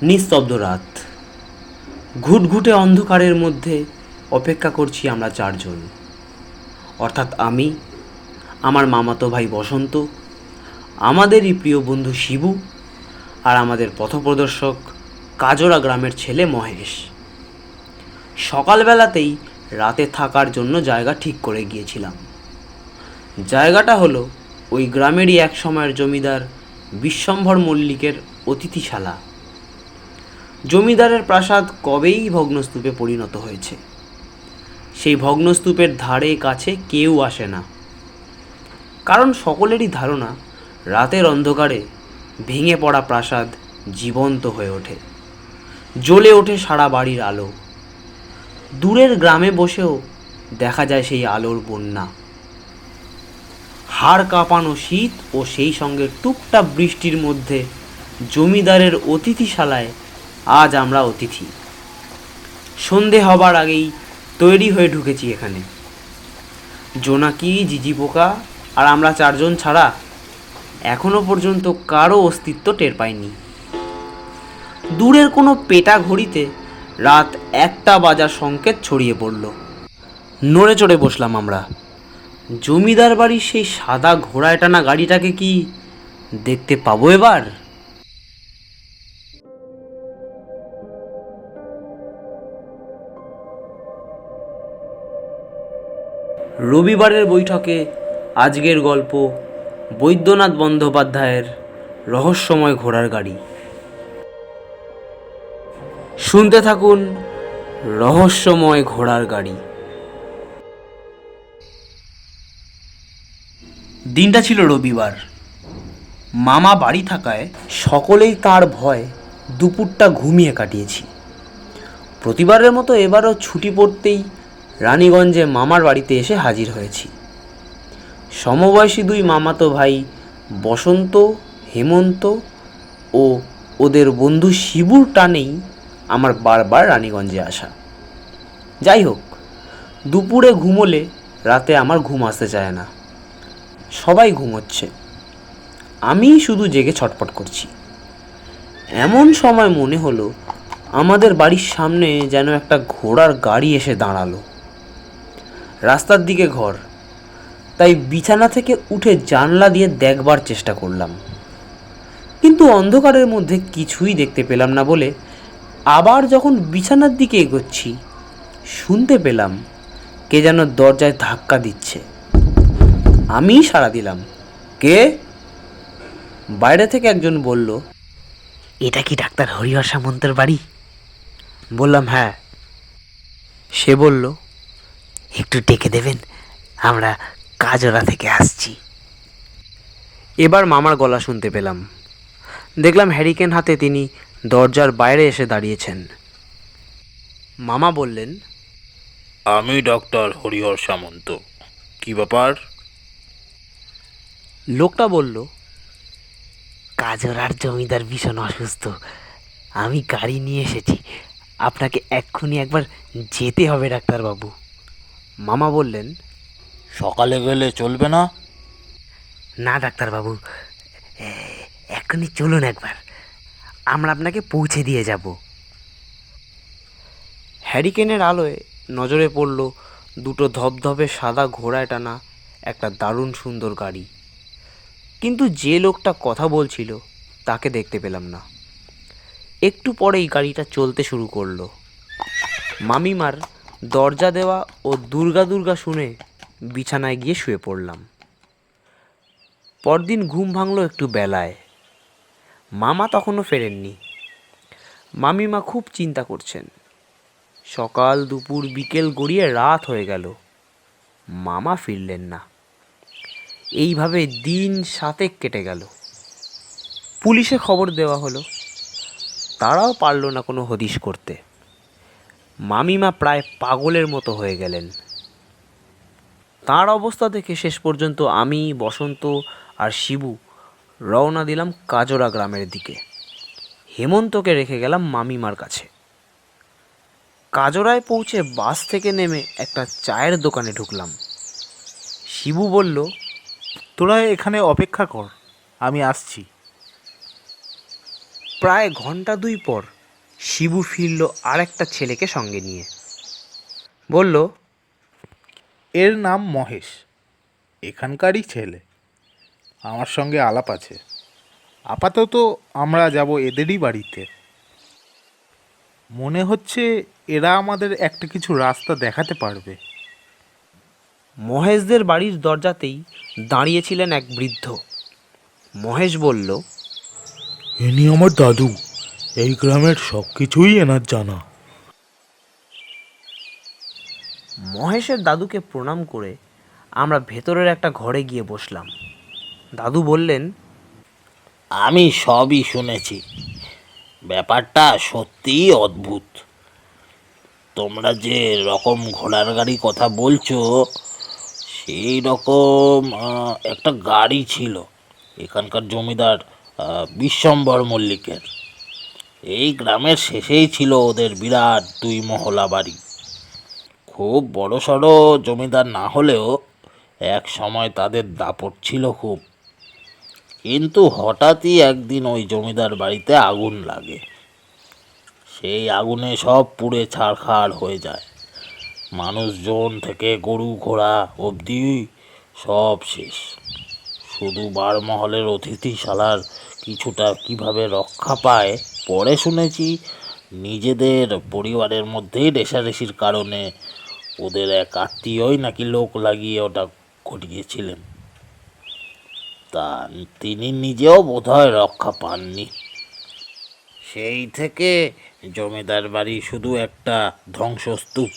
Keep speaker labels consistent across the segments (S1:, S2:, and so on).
S1: নিস্তব্ধ রাত, ঘুটঘুটে অন্ধকারের মধ্যে অপেক্ষা করছি আমরা চারজন, অর্থাৎ আমি, আমার মামাতো ভাই বসন্ত, আমাদেরই প্রিয় বন্ধু শিবু, আর আমাদের পথপ্রদর্শক কাজরা গ্রামের ছেলে মহেশ। সকালবেলাতেই রাতে থাকার জন্য জায়গা ঠিক করে গিয়েছিলাম। জায়গাটা হলো ওই গ্রামেরই এক সময়ের জমিদার বিশ্বম্ভর মল্লিকের অতিথিশালা। জমিদারের প্রাসাদ কবেই ভগ্নস্তূপে পরিণত হয়েছে। সেই ভগ্নস্তূপের ধারে কাছে কেউ আসে না, কারণ সকলেরই ধারণা রাতের অন্ধকারে ভেঙে পড়া প্রাসাদ জীবন্ত হয়ে ওঠে, জ্বলে ওঠে সারা বাড়ির আলো। দূরের গ্রামে বসেও দেখা যায় সেই আলোর বন্যা। হাড় কাঁপানো শীত ও সেই সঙ্গে টুপটাপ বৃষ্টির মধ্যে জমিদারের অতিথিশালায় আজ আমরা অতিথি। সন্ধে হবার আগেই তৈরি হয়ে ঢুকেছি এখানে। জোনাকি, জিজি পোকা আর আমরা চারজন ছাড়া এখনো পর্যন্ত কারো অস্তিত্ব টের পাইনি। দূরের কোনো পেটা ঘড়িতে রাত 1টা বাজার সংকেত ছড়িয়ে পড়ল। নড়ে চড়ে বসলাম আমরা। জমিদার বাড়ির সেই সাদা ঘোড়ায় টানা গাড়িটাকে কি দেখতে পাবো এবার? রবিবারের বৈঠকে আজকের গল্প বৈদ্যনাথ বন্দ্যোপাধ্যায়ের রহস্যময় ঘোড়ার গাড়ি। শুনতে থাকুন রহস্যময় ঘোড়ার গাড়ি। দিনটা ছিল রবিবার। মামা বাড়ি থাকায় সকলেই তার ভয় দুপুরটা ঘুমিয়ে কাটিয়েছি। প্রতিবারের মতো এবারও ছুটি পড়তেই রানীগঞ্জে মামার বাড়িতে এসে হাজির হয়েছি। সমবয়সী দুই মামাতো ভাই বসন্ত, হেমন্ত ও ওদের বন্ধু শিবুর টানেই আমার বারবার রানীগঞ্জে আসা। যাই হোক, দুপুরে ঘুমোলে রাতে আমার ঘুম আসতে চায় না। সবাই ঘুমোচ্ছে, আমিই শুধু জেগে ছটফট করছি। এমন সময় মনে হলো আমাদের বাড়ির সামনে যেন একটা ঘোড়ার গাড়ি এসে দাঁড়ালো। রাস্তার দিকে ঘর, তাই বিছানা থেকে উঠে জানলা দিয়ে দেখবার চেষ্টা করলাম, কিন্তু অন্ধকারের মধ্যে কিছুই দেখতে পেলাম না বলে আবার যখন বিছানার দিকে এগোচ্ছি শুনতে পেলাম কে যেন দরজায় ধাক্কা দিচ্ছে। আমি সাড়া দিলাম, কে? বাইরে থেকে একজন বলল, এটা কি ডাক্তার হরিহর সামন্তের বাড়ি? বললাম, হ্যাঁ। সে বলল, একটু ডেকে দেবেন, আমরা কাজরা থেকে আসছি। এবার মামার গলা শুনতে পেলাম। দেখলাম হ্যারিকেন হাতে তিনি দরজার বাইরে এসে দাঁড়িয়েছেন। মামা বললেন,
S2: আমি ডক্টর হরিহর সামন্ত। কি ব্যাপার?
S1: লোকটা বলল, কাজরার জমিদার ভীষণ অসুস্থ, আমি গাড়ি নিয়ে এসেছি, আপনাকে এক্ষুনি একবার যেতে হবে ডাক্তারবাবু। মামা বললেন,
S2: সকালে গেলে চলবে না?
S1: না ডাক্তারবাবু, এক্ষুনি চলুন একবার, আমরা আপনাকে পৌঁছে দিয়ে যাব। হ্যারিকেনের আলোয় নজরে পড়ল দুটো ধপধপে সাদা ঘোড়ায় টানা একটা দারুণ সুন্দর গাড়ি, কিন্তু যে লোকটা কথা বলছিল তাকে দেখতে পেলাম না। একটু পরেই গাড়িটা চলতে শুরু করলো। মামিমার দরজা দেওয়া ও দুর্গা দুর্গা শুনে বিছানায় গিয়ে শুয়ে পড়লাম। পরদিন ঘুম ভাঙল একটু বেলায়। মামা তখনও ফেরেননি। মামিমা খুব চিন্তা করছেন। সকাল, দুপুর, বিকেল গড়িয়ে রাত হয়ে গেল, মামা ফিরলেন না। এইভাবে দিন 7 কেটে গেল। পুলিশে খবর দেওয়া হলো, তারাও পারল না কোনো হদিশ করতে। মামিমা প্রায় পাগলের মতো হয়ে গেলেন। তার অবস্থা দেখে শেষ পর্যন্ত আমি, বসন্ত আর শিবু রওনা দিলাম কাজরা গ্রামের দিকে। হেমন্তকে রেখে গেলাম মামিমার কাছে। কাজরায় পৌঁছে বাস থেকে নেমে একটা চায়ের দোকানে ঢুকলাম। শিবু বলল,
S3: তোরা এখানে অপেক্ষা কর, আমি আসছি।
S1: প্রায় ঘন্টা দুই পর শিবু ফিরল আরেকটা ছেলেকে সঙ্গে নিয়ে। বলল,
S3: এর নাম মহেশ, এখানকারই ছেলে। আমার সঙ্গে আলাপ আছে। আপাতত আমরা যাব এদেরই বাড়িতে। মনে হচ্ছে এরা আমাদের একটা কিছু রাস্তা দেখাতে পারবে।
S1: মহেশদের বাড়ির দরজাতেই দাঁড়িয়েছিলেন এক বৃদ্ধ। মহেশ বলল,
S3: ইনি আমার দাদু। এই গ্রামের সব কিছুই এনার জানা।
S1: মহেশের দাদুকে প্রণাম করে আমরা ভেতরের একটা ঘরে গিয়ে বসলাম। দাদু বললেন,
S2: আমি সবই শুনেছি। ব্যাপারটা সত্যিই অদ্ভুত। তোমরা যে রকম ঘোড়ার গাড়ি কথা বলছো, সেই রকম একটা গাড়ি ছিল এখানকার জমিদার বিশ্বম্বর মল্লিকের। এই গ্রামের শেষেই ছিল ওদের বিরাট দুই মহলা বাড়ি। খুব বড় সড়ো জমিদার না হলেও এক সময় তাদের দাপট ছিল খুব। কিন্তু হঠাৎই একদিন ওই জমিদার বাড়িতে আগুন লাগে। সেই আগুনে সব পুড়ে ছারখার হয়ে যায়। মানুষজন থেকে গরু ঘোড়া অবধি সব শেষ। শুধু বারমহলের অতিথিশালার কিছুটা কিভাবে রক্ষা পায় পরে শুনেছি। নিজেদের পরিবারের মধ্যেই রেষারেষির কারণে ওদের এক আত্মীয়ই নাকি লোক লাগিয়ে ওটা ঘটিয়েছিলেন। তা তিনি নিজেও বোধহয় রক্ষা পাননি। সেই থেকে জমিদার বাড়ি শুধু একটা ধ্বংসস্তূপ।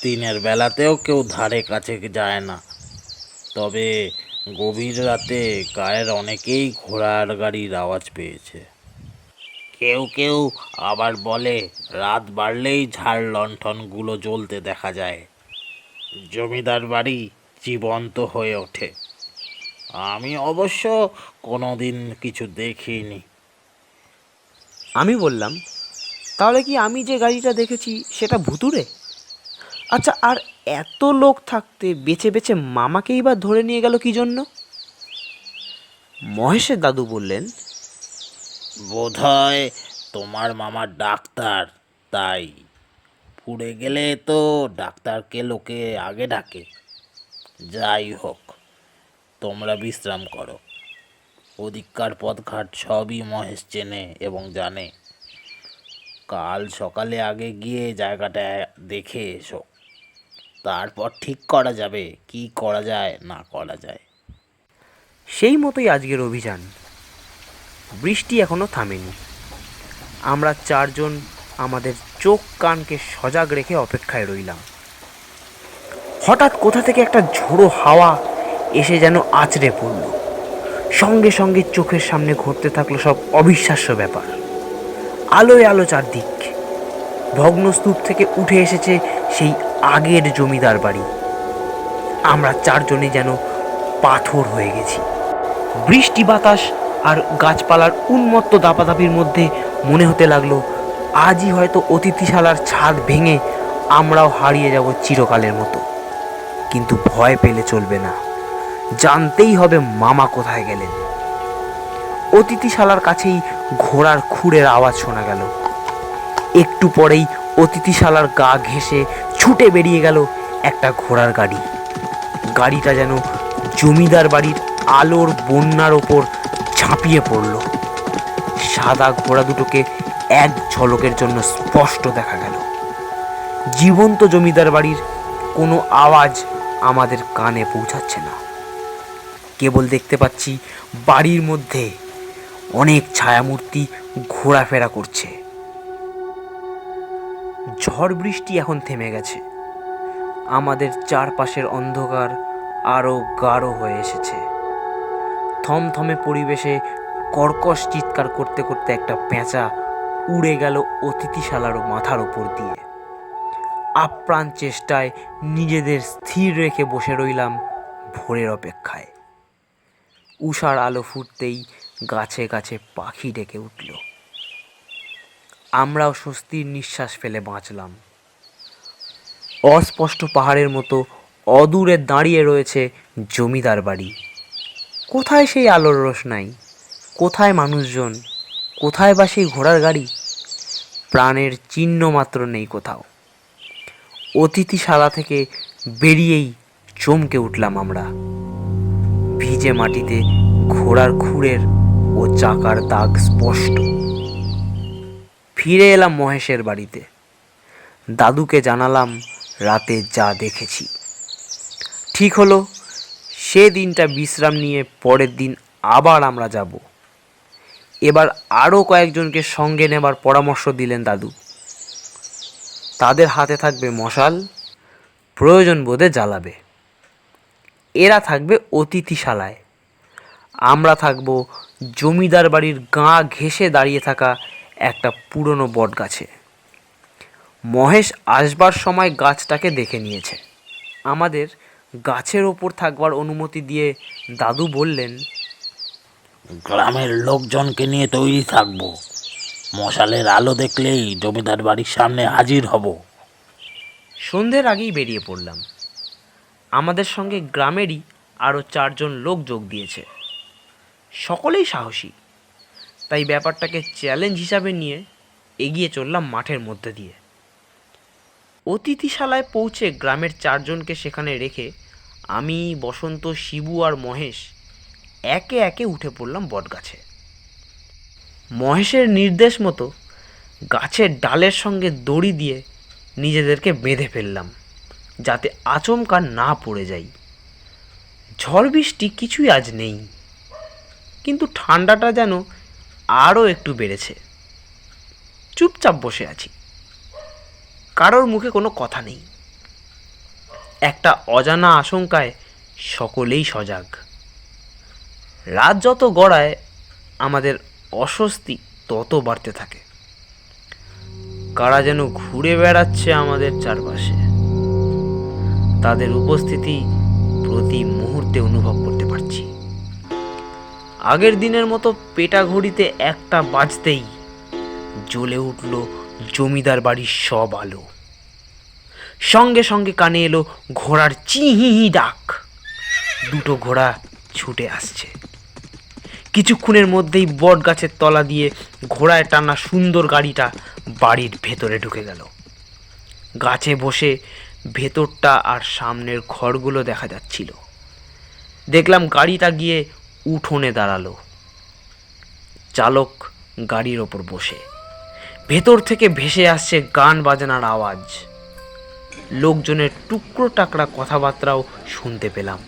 S2: দিনের বেলাতেও কেউ ধারে কাছে যায় না। তবে গভীর রাতে গায়ের অনেকেই ঘোড়ার গাড়ির আওয়াজ পেয়েছে। কেউ কেউ আবার বলে রাত বাড়লেই ঝাড় লণ্ঠনগুলো জ্বলতে দেখা যায়। জমিদার বাড়ি জীবন্ত হয়ে ওঠে। আমি অবশ্য কোনোদিন কিছু দেখিনি।
S1: আমি বললাম, তাহলে কি আমি যে গাড়িটা দেখেছি সেটা ভুতুড়ে? আচ্ছা, আর এত লোক থাকতে বেছে বেছে মামাকেই বা ধরে নিয়ে গেল কি জন্য? মহেশের দাদু বললেন,
S2: বোধহয় তোমার মামা ডাক্তার, তাই পুড়ে গেলে তো ডাক্তারকে লোকে আগে ডাকে। যাই হোক, তোমরা বিশ্রাম করো। ওদিককার পথঘাট সবই মহেশ চেনে এবং জানে। কাল সকালে আগে গিয়ে জায়গাটা দেখে এসো। তারপর ঠিক করা যাবে কি করা যায় না করা যায়।
S1: সেই মতোই আজকের অভিযান। বৃষ্টি এখনো থামেনি। আমরা চারজন আমাদের চোখ কানকে সজাগ রেখে অপেক্ষায় রইলাম। হঠাৎ কোথা থেকে একটা ঝোড়ো হাওয়া এসে যেন আছড়ে পড়ল। সঙ্গে সঙ্গে চোখের সামনে ঘটতে থাকলো সব অবিশ্বাস্য ব্যাপার। আলোয় আলো চারদিক। ভগ্নস্তূপ থেকে উঠে এসেছে সেই আগের জমিদার বাড়ি। আমরা চারজনে যেন পাথর হয়ে গেছি। বৃষ্টি বাতাস আর গাছপালার উন্মত্ত দাপাদাপির মধ্যে মনে হতে লাগলো আজই হয়তো অতিথিশালার ছাদ ভেঙে আমরাও হারিয়ে যাব চিরকালের মতো। কিন্তু ভয় পেলে চলবে না, জানতেই হবে মামা কোথায় গেলেন। অতিথিশালার কাছেই ঘোড়ার খুঁড়ের আওয়াজ শোনা গেল। একটু পরেই অতিথিশালার গা ঘেঁষে ছুটে বেরিয়ে গেল একটা ঘোড়ার গাড়ি। গাড়িটা যেন জমিদার বাড়ির আলোর বন্যার ওপর ঝাঁপিয়ে পড়ল। সাদা ঘোড়া দুটোকে এক ঝলকের জন্য স্পষ্ট দেখা গেল। জীবন্ত জমিদার বাড়ির কোনো আওয়াজ আমাদের কানে পৌঁছাচ্ছে না। কেবল দেখতে পাচ্ছি বাড়ির মধ্যে অনেক ছায়ামূর্তি ঘোরাফেরা করছে। ঝড় বৃষ্টি এখন থেমে গেছে। আমাদের চারপাশের অন্ধকার আরও গাঢ় হয়ে এসেছে। থমথমে পরিবেশে কর্কশ চিৎকার করতে করতে একটা পেঁচা উড়ে গেল অতিথিশালার মাথার ওপর দিয়ে। আপ্রাণ চেষ্টায় নিজেদের স্থির রেখে বসে রইলাম ভোরের অপেক্ষায়। উষার আলো ফুটতেই গাছে গাছে পাখি ডেকে উঠল। আমরাও স্বস্তির নিঃশ্বাস ফেলে বাঁচলাম। অস্পষ্ট পাহাড়ের মতো অদূরে দাঁড়িয়ে রয়েছে জমিদার বাড়ি। কোথায় সেই আলোর রোশনাই? কোথায় মানুষজন? কোথায় বা সেই ঘোড়ার গাড়ি? প্রাণের চিহ্ন মাত্র নেই কোথাও। অতিথিশালা থেকে বেরিয়েই চমকে উঠলাম আমরা। ভিজে মাটিতে ঘোড়ার খুরের ও চাকার দাগ স্পষ্ট। ফিরে এলাম মহেশের বাড়িতে। দাদুকে জানালাম রাতে যা দেখেছি। ঠিক হলো, সে দিনটা বিশ্রাম নিয়ে পরের দিন আবার আমরা যাব। এবার আরও কয়েকজনকে সঙ্গে নেবার পরামর্শ দিলেন দাদু। তাদের হাতে থাকবে মশাল, প্রয়োজন বোধে জ্বালাবে। এরা থাকবে অতিথিশালায়, আমরা থাকব জমিদার বাড়ির গা ঘেঁষে দাঁড়িয়ে থাকা একটা পুরনো বট গাছে। মহেশ আসবার সময় গাছটাকে দেখে নিয়েছে। আমাদের গাছের ওপর থাকবার অনুমতি দিয়ে দাদু বললেন,
S2: গ্রামের লোকজনকে নিয়ে তৈরি থাকবো। মশালের আলো দেখলেই জমিদার বাড়ির সামনে হাজির হব।
S1: সন্ধ্যের আগেই বেরিয়ে পড়লাম। আমাদের সঙ্গে গ্রামেরই আরও 4 জন লোক যোগ দিয়েছে। সকলেই সাহসী, তাই ব্যাপারটাকে চ্যালেঞ্জ হিসাবে নিয়ে এগিয়ে চললাম মাঠের মধ্যে দিয়ে। অতিথিশালায় পৌঁছে গ্রামের 4 জনকে সেখানে রেখে আমি, বসন্ত, শিবু আর মহেশ একে একে উঠে পড়লাম বটগাছে। মহেশের নির্দেশ মতো গাছের ডালের সঙ্গে দড়ি দিয়ে নিজেদেরকে বেঁধে ফেললাম, যাতে আচমকা না পড়ে যাই। ঝড় বৃষ্টি কিছুই আজ নেই, কিন্তু ঠান্ডাটা যেন আরও একটু বেড়েছে। চুপচাপ বসে আছি, কারোর মুখে কোনো কথা নেই। একটা অজানা আশঙ্কায় সকলেই সজাগ। রাত যত গড়ায় আমাদের অস্বস্তি তত বাড়তে থাকে। কারা যেন ঘুরে বেড়াচ্ছে আমাদের চারপাশে। তাদের উপস্থিতি প্রতি মুহূর্তে অনুভব করতে পারছি। আগের দিনের মতো পেটা ঘড়িতে 1টা বাজতেই জ্বলে উঠল জমিদার বাড়ির সব আলো। সঙ্গে সঙ্গে কানে এলো ঘোড়ার চিহি ডাক। 2টো ঘোড়া ছুটে আসছে। কিছুক্ষণের মধ্যেই বট গাছের তলা দিয়ে ঘোড়ায় টানা সুন্দর গাড়িটা বাড়ির ভেতরে ঢুকে গেল। গাছে বসে ভেতরটা আর সামনের ঘরগুলো দেখা যাচ্ছিল। দেখলাম গাড়িটা গিয়ে উঠোনে দাঁড়ালো। চালক গাড়ির ওপর বসে। ভেতর থেকে ভেসে আসছে গান বাজনার আওয়াজ। লোকজনের টুকরো টাকরা কথাবার্তাও শুনতে পেলাম।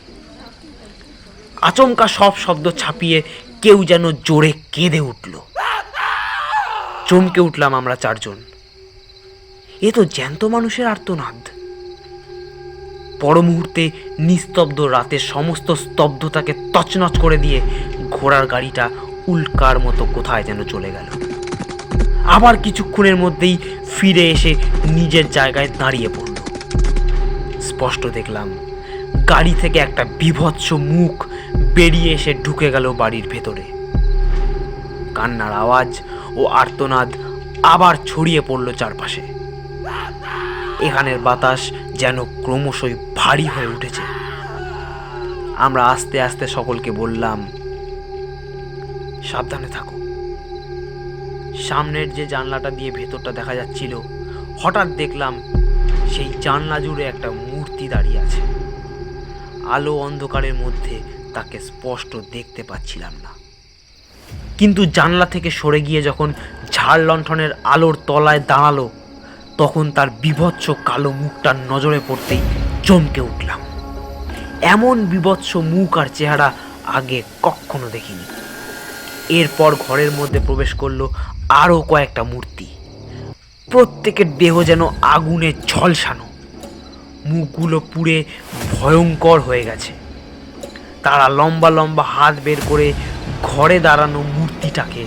S1: আচমকা সব শব্দ ছাপিয়ে কেউ যেন জোরে কেঁদে উঠল। চমকে উঠলাম আমরা 4 জন। এ তো জ্যান্ত মানুষের আর্তনাদ। পর মুহূর্তে নিস্তব্ধ রাতের সমস্ত স্তব্ধতাকে তছনছ করে দিয়ে ঘোড়ার গাড়িটা উল্কার মতো কোথায় যেন চলে গেল। আবার কিছুক্ষণের মধ্যেই ফিরে এসে নিজের জায়গায় দাঁড়িয়ে পড়ল। স্পষ্ট দেখলাম গাড়ি থেকে একটা বীভৎস মুখ বেরিয়ে এসে ঢুকে গেল বাড়ির ভেতরে। কান্নার আওয়াজ ও আর্তনাদ আবার ছড়িয়ে পড়ল চারপাশে। এখানের বাতাস যেন ক্রমশই ভারী হয়ে উঠেছে। আমরা আস্তে আস্তে সকলকে বললাম, সাবধানে থাকো। সামনের যে জানলাটা দিয়ে ভেতরটা দেখা যাচ্ছিল, হঠাৎ দেখলাম সেই জানলা জুড়ে একটা মূর্তি দাঁড়িয়ে আছে। আলো অন্ধকারের মধ্যে তাকে স্পষ্ট দেখতে পাচ্ছিলাম না, কিন্তু জানলা থেকে সরে গিয়ে যখন ঝাড় লণ্ঠনের আলোর তলায় দাঁড়ালো, তখন তার বীভৎস কালো মুখটার নজরে পড়তেই চমকে উঠলাম। এমন বীভৎস মুখ আর চেহারা আগে কখনো দেখিনি। এরপর ঘরের মধ্যে প্রবেশ করলো আরও কয়েকটা মূর্তি। প্রত্যেকের দেহ যেন আগুনে ঝলসানো। মুখগুলো পুড়ে ভয়ঙ্কর হয়ে গেছে। তারা লম্বা লম্বা হাত বের করে ঘরে দাঁড়ানো মূর্তিটাকে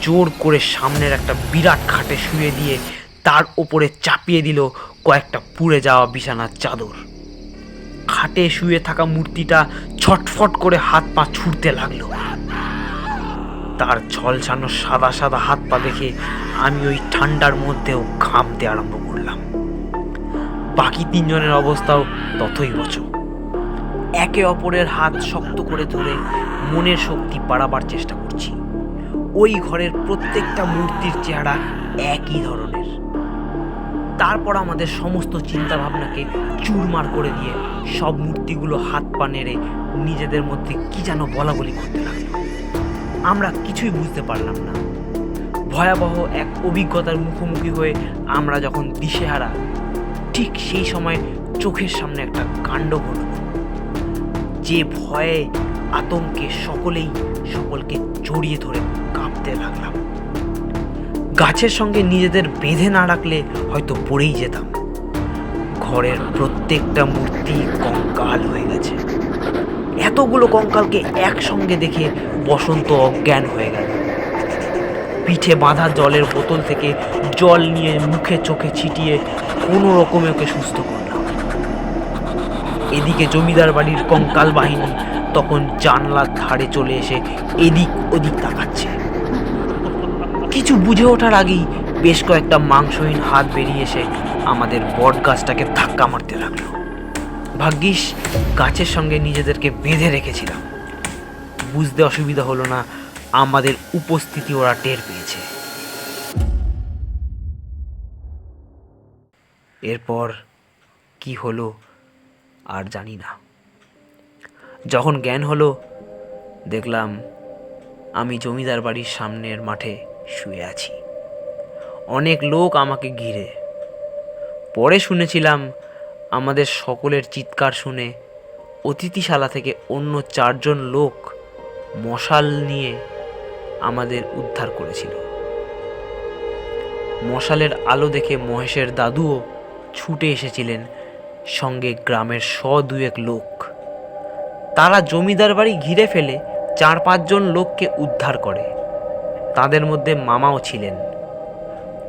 S1: জোর করে সামনের একটা বিরাট খাটে শুয়ে দিয়ে তার ওপরে চাপিয়ে দিল কয়েকটা পুড়ে যাওয়া বিছানার চাদর। খাটে শুয়ে থাকা মূর্তিটা ছটফট করে হাত পা ছুটতে লাগলো। তার ঝলসানো সাদা সাদা হাত পা দেখে আমি ওই ঠান্ডার মধ্যেও ঘামতে আরম্ভ করলাম। বাকি 3 জনের অবস্থাও তথৈবচ। একে অপরের হাত শক্ত করে ধরে মনের শক্তি বাড়াবার চেষ্টা করছি। ওই ঘরের প্রত্যেকটা মূর্তির চেহারা একই ধরনের। তারপর আমাদের সমস্ত চিন্তা ভাবনাকে চুরমার করে দিয়ে সব মূর্তিগুলো হাত পা নেড়ে নিজেদের মধ্যে কি যেন বলা বলি করতে লাগলো। আমরা কিছুই বুঝতে পারলাম না। ভয়াবহ এক অভিজ্ঞতার মুখোমুখি হয়ে আমরা যখন দিশেহারা, ঠিক সেই সময় চোখের সামনে একটা কাণ্ড ঘটল। যে ভয়ে আতঙ্কে সকলকে জড়িয়ে ধরে কাঁপতে লাগলাম। গাছের সঙ্গে নিজেদের বেঁধে না রাখলে হয়তো পড়েই যেতাম। ঘরের প্রত্যেকটা মূর্তি কঙ্কাল হয়ে গেছে। এতগুলো কঙ্কালকে একসঙ্গে দেখে বসন্ত অজ্ঞান হয়ে গেল। পিঠে বাঁধা জলের বোতল থেকে জল নিয়ে মুখে চোখে ছিটিয়ে কোনো রকমে ওকে সুস্থ করলাম। এদিকে জমিদার বাড়ির কঙ্কাল বাহিনী তখন জানলার ধারে চলে এসে এদিক ওদিক তাকাচ্ছে। কিছু বুঝে ওঠার আগেই বেশ কয়েকটা মাংসহীন হাত বেরিয়ে এসে আমাদের বট গাছটাকে ধাক্কা মারতে লাগলো। ভাগ্যিস গাছের সঙ্গে নিজেদেরকে বেঁধে রেখেছিলাম। বুঝতে অসুবিধা হলো না আমাদের উপস্থিতি ওরা টের পেয়েছে। এরপর কি হলো আর জানি না। যখন জ্ঞান হলো দেখলাম আমি জমিদার বাড়ির সামনের মাঠে শুয়ে আছি, অনেক লোক আমাকে ঘিরে। পরে শুনেছিলাম আমাদের সকলের চিৎকার শুনে অতিথিশালা থেকে অন্য 4 জন লোক মশাল নিয়ে আমাদের উদ্ধার করেছিল। মশালের আলো দেখে মহেশের দাদুও ছুটে এসেছিলেন, সঙ্গে গ্রামের 100-2 লোক। তারা জমিদার বাড়ি ঘিরে ফেলে 4-5 জন লোককে উদ্ধার করে। তাদের মধ্যে মামাও ছিলেন।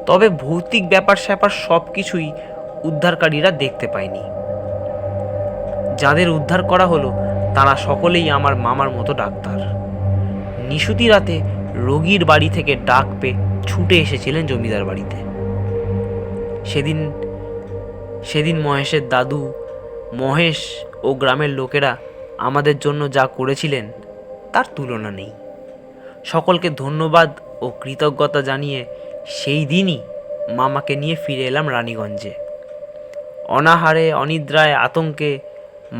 S1: তবে ভৌতিক ব্যাপার স্যাপার সব কিছুই উদ্ধারকারীরা দেখতে পায়নি। যাদের উদ্ধার করা হলো তারা সকলেই আমার মামার মতো ডাক্তার। নিশুতি রাতে রোগীর বাড়ি থেকে ডাক পেয়ে ছুটে এসেছিলেন জমিদার বাড়িতে। সেদিন মহেশের দাদু, মহেশ ও গ্রামের লোকেরা আমাদের জন্য যা করেছিলেন তার তুলনা নেই। সকলকে ধন্যবাদ ও কৃতজ্ঞতা জানিয়ে সেই দিনই মামাকে নিয়ে ফিরে এলাম রানীগঞ্জে। অনাহারে, অনিদ্রায়, আতঙ্কে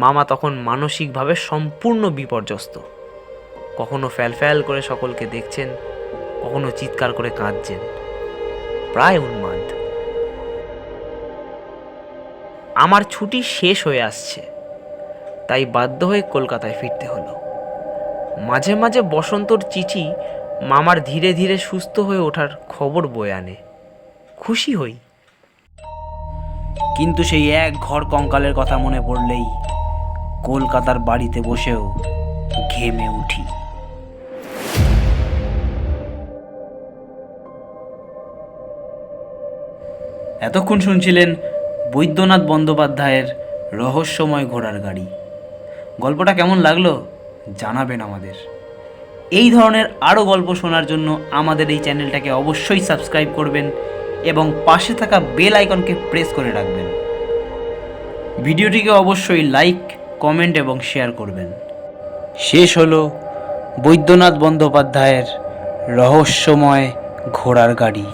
S1: মামা তখন মানসিকভাবে সম্পূর্ণ বিপর্যস্ত। কখনো ফ্যালফ্যাল করে সকলকে দেখছেন, কখনো চিৎকার করে কাঁদছেন, প্রায় উন্মাদ। আমার ছুটি শেষ হয়ে আসছে, তাই বাধ্য হয়ে কলকাতায় ফিরতে হলো। মাঝে মাঝে বসন্তর চিঠি মামার ধীরে ধীরে সুস্থ হয়ে ওঠার খবর বয়ে আনে। খুশি হই। কিন্তু সেই এক ঘর কঙ্কালের কথা মনে পড়লেই কলকাতার বাড়িতে বসেও ঘেমে উঠি। এতক্ষণ শুনছিলেন বৈদ্যনাথ বন্দ্যোপাধ্যায়ের রহস্যময় ঘোড়ার গাড়ি। গল্পটা কেমন লাগলো জানাবেন আমাদের। এই ধরনের আরও গল্প শোনার জন্য আমাদের এই চ্যানেলটাকে অবশ্যই সাবস্ক্রাইব করবেন এবং পাশে থাকা বেল আইকনকে প্রেস করে রাখবেন। ভিডিওটিকে অবশ্যই লাইক, কমেন্ট এবং শেয়ার করবেন। শেষ হলো বৈদ্যনাথ বন্দ্যোপাধ্যায়ের রহস্যময় ঘোড়ার গাড়ি।